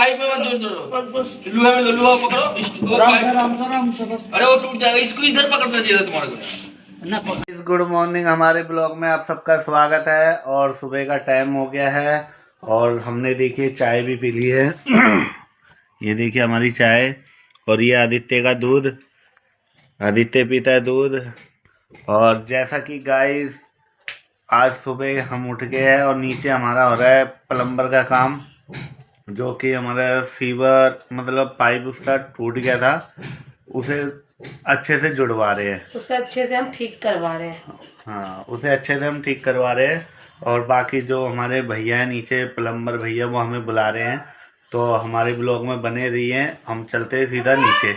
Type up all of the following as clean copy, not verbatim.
Pipe में मत जोड़ दो, लोहा में लोहा पकड़ो, वो पाइप, अरे वो टूट जाएगा, इसको इधर पकड़ना चाहिए था तुम्हारे को ना पकड़। गुड मॉर्निंग, हमारे ब्लॉग में आप सबका स्वागत है। और सुबह का टाइम हो गया है और हमने देखिए चाय भी पी ली है। ये देखिए हमारी चाय, और ये आदित्य का दूध। आदित्य पीता है दूध। और जैसा कि गाइस आज सुबह हम उठ गए हैं और नीचे हमारा हो रहा है प्लम्बर का काम, जो कि हमारा सीवर मतलब पाइप उसका टूट गया था, उसे अच्छे से जुड़वा रहे हैं, उसे अच्छे से हम ठीक करवा रहे हैं। हाँ उसे अच्छे से हम ठीक करवा रहे हैं। और बाकी जो हमारे भैया हैं नीचे प्लम्बर भैया, वो हमें बुला रहे हैं, तो हमारे ब्लॉग में बने रहिए। हम चलते हैं सीधा नीचे।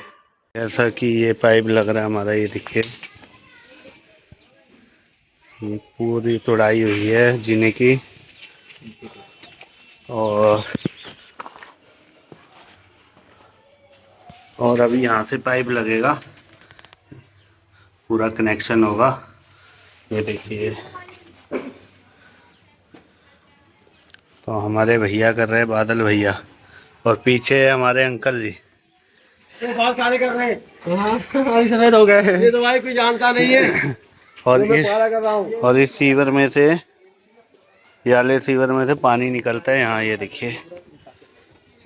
जैसा कि ये पाइप लग रहा है हमारा, ये देखिए ये पूरी तोड़ाई हुई है जीने की। और अभी यहाँ से पाइप लगेगा, पूरा कनेक्शन होगा। ये देखिए, तो हमारे भैया कर रहे हैं, बादल भैया, और पीछे है हमारे अंकल जी। तो बाल काले कर रहे हैं, सफेद हो गए। ये तो भाई कोई जानता नहीं है। और इस सीवर में से, ये वाले सीवर में से पानी निकलता है यहाँ। ये देखिए,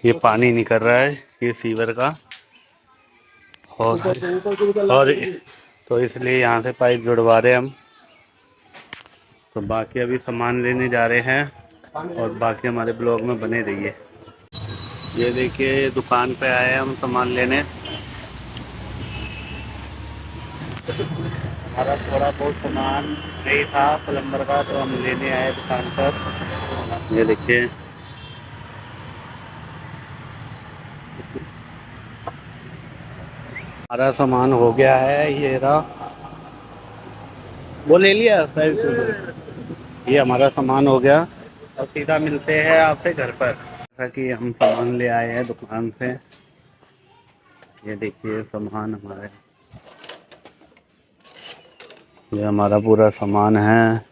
ये पानी निकल रहा है ये सीवर का। और तो इसलिए यहाँ से पाइप जुड़वा रहे हैं हम। तो बाकी अभी सामान लेने जा रहे हैं, और बाकी हमारे ब्लॉग में बने रहिए। ये देखिए दुकान पे आए हैं हम सामान लेने। हमारा थोड़ा बहुत सामान नहीं था प्लम्बर का, तो हम लेने आए दुकान पर। ये देखिए, हमारा सामान हो गया है, ये रहा, वो ले लिया। ये हमारा सामान हो गया, और सीधा मिलते हैं आपसे घर पर। जैसा कि हम सामान ले आए हैं दुकान से, ये देखिए सामान हमारे, ये हमारा पूरा सामान है।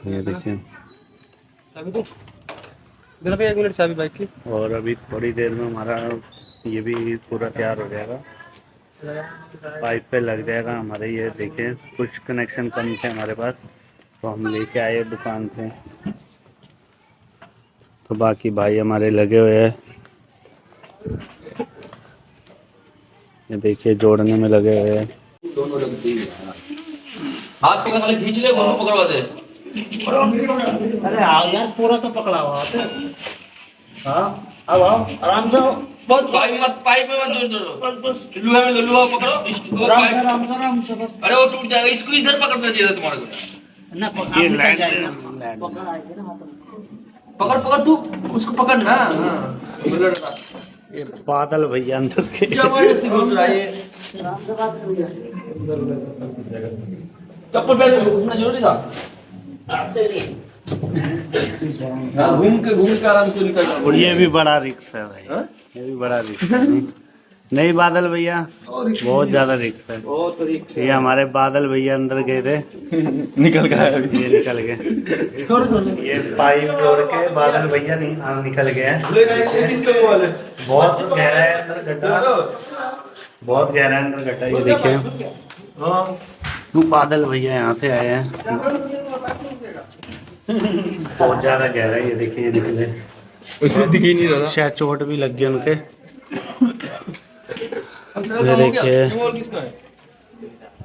ये देखिए, एक मिनट चाबी बाइक की। और अभी थोड़ी देर में हमारा ये भी पूरा तैयार हो जाएगा, पाइप पे लग जाएगा हमारे। ये देखिए कुछ कनेक्शन कम थे हमारे पास, तो हम लेके आए दुकान से। तो बाकी भाई हमारे लगे हुए हैं, ये देखिए जोड़ने में लगे हुए हैं। दोनों हाथ पकड़ वाले खींच ले, दोनों पकड़वा दे। अरे आओ यार, पूरा तो पकड़ा हुआ है। हाँ अब आओ आराम से। बस पाइप में मत जोड़ दो, लोहा में लोहा पकड़ो, वो पाइप, आराम से बस। अरे वो टूट जाएगा, इसको इधर पकड़ना चाहिए था तुम्हारे को ना ये निकल लैंड जाएगा। लैंड पकड़ पकड़ तू उसको पकड़ ना। ये बादल भैया अंदर के जबरदस्ती घुस रहा है ये। चप्पल पहन के घुसना जरूरी था। घूम के आराम से निकल। और ये भी बड़ा रिक्स है भाई, ये भी बड़ा रिक्स है। नहीं बादल भैया, बहुत ज्यादा रिक्स है। ये हमारे बादल भैया अंदर गए थे, निकल गया अभी। ये निकल गए। ये पाइप जोड़ के बादल भैया नहीं निकल गए हैं। बहुत गहरा है अंदर गड्ढा, बहुत गहरा है अंदर गड्ढा। ये देखिए तू बादल भैया यहाँ से आए हैं, बहुत ज्यादा गहरा है। ये देखिए निकले, उसमें दिख ही नहीं रहा। शायद चोट भी लग गई उनके। ये देखिए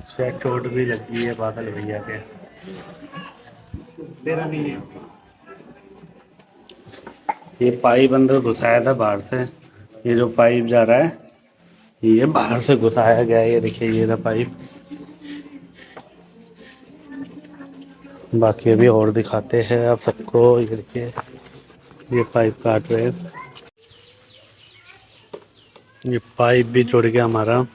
शायद चोट भी लगी है बादल भैया के। तेरा नहीं है। ये पाइप अंदर घुसाया था बाहर से, ये जो पाइप जा रहा है ये बाहर से घुसाया गया है। ये देखिए ये रहा पाइप। बाकी अभी और दिखाते हैं आप सबको। ये देखिए ये पाइप काट रहे हैं, ये पाइप भी जुड़ गया हमारा।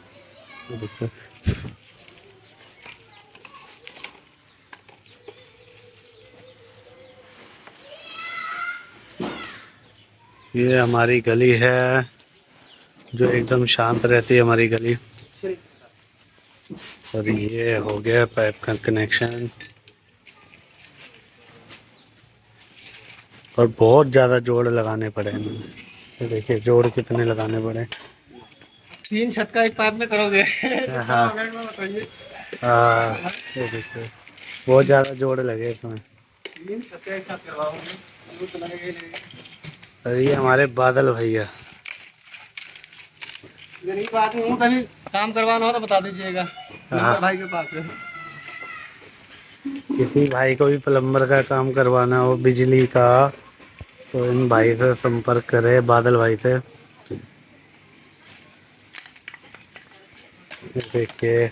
ये हमारी गली है, जो एकदम शांत रहती है हमारी गली। और ये हो गया पाइप का कनेक्शन। और बहुत ज़्यादा जोड़ लगाने पड़े इन्होंने। ये देखिए जोड़ कितने लगाने पड़े। 3 छत का एक पाइप में करोगे? हाँ बताइए। हाँ, ये देखिए बहुत ज़्यादा जोड़ लगे इसमें। 3 छत का एक साथ करवाओगे तो लगेगा ही नहीं। और ये हमारे बादल भैया। गरीब आदमी हूँ, कभी काम करवाना हो तो बता दीजिएगा, नंबर भाई के पास है। किसी भाई को भी प्लम्बर का काम करवाना हो, बिजली का, तो इन भाई से संपर्क करें, बादल भाई से। ये देखिए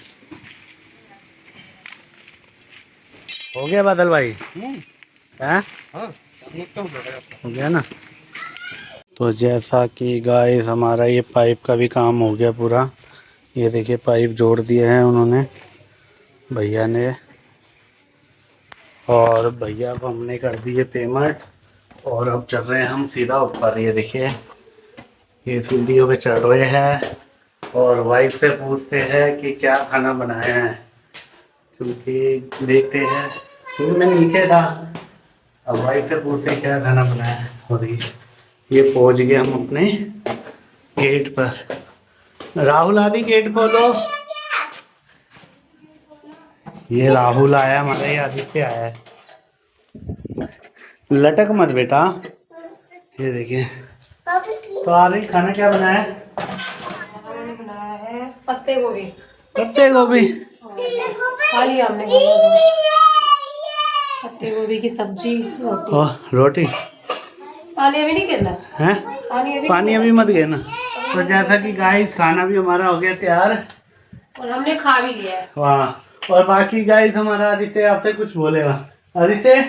हो गया बादल भाई। हैं? हाँ, हो गया ना। तो जैसा कि गाइस हमारा ये पाइप का भी काम हो गया पूरा। ये देखिए पाइप जोड़ दिए हैं उन्होंने, भैया ने, और भैया को हमने कर दिए पेमेंट। और अब चल रहे हैं हम सीधा ऊपर। ये देखिए ये सीढ़ियों पे चढ़ रहे हैं और वाइफ से पूछते हैं कि क्या खाना बनाया है, क्योंकि देखते हैं, क्योंकि मैं नीचे था। अब वाइफ से पूछते हैं क्या खाना बनाया है। और ये पहुंच गए हम अपने गेट पर। राहुल आदि गेट खोलो। ये राहुल आया हमारा, ये आदित्य आया है। लटक मत बेटा। ये देखिए तो आदि खाना क्या बनाया है? हमने बनाया है पत्ते गोभी। पत्ते गोभी। खा लिया हमने पत्ते गोभी की सब्जी, रोटी। और रोटी। पानी अभी नहीं गिरना हैं? पानी अभी मत गए ना। तो जैसा कि गाइस खाना भी हमारा हो गया तैयार और हमने खा भी लिया है। वाह। और बाकी गाइस हमारा आदित्य आपसे कुछ बोलेगा। आदित्य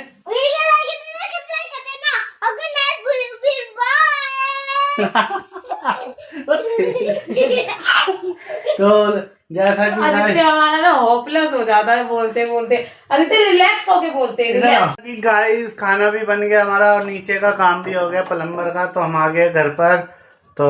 तो जैसा कि आदित्य हमारा ना होपलेस हो जाता है बोलते बोलते। आदित्य रिलैक्स होके बोलते हैं, रिलैक्स। कि गाइस खाना भी बन गया हमारा और नीचे का काम भी हो गया प्लम्बर का। तो हम आ गए घर पर। तो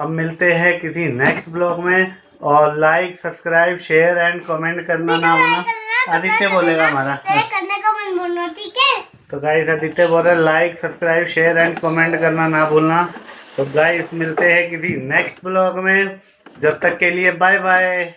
अब मिलते हैं किसी नेक्स्ट ब्लॉग में। और like subscribe share and comment करना ना भूलना। आदित्य बोलेगा हमारा करने का मन बोलना, ठीक है। तो गाइस आदित्य बोल रहे like subscribe share and comment करना ना भूलना। तो गाइस मिलते हैं किसी नेक्स्ट ब्लॉग में। जब तक के लिए बाय बाय।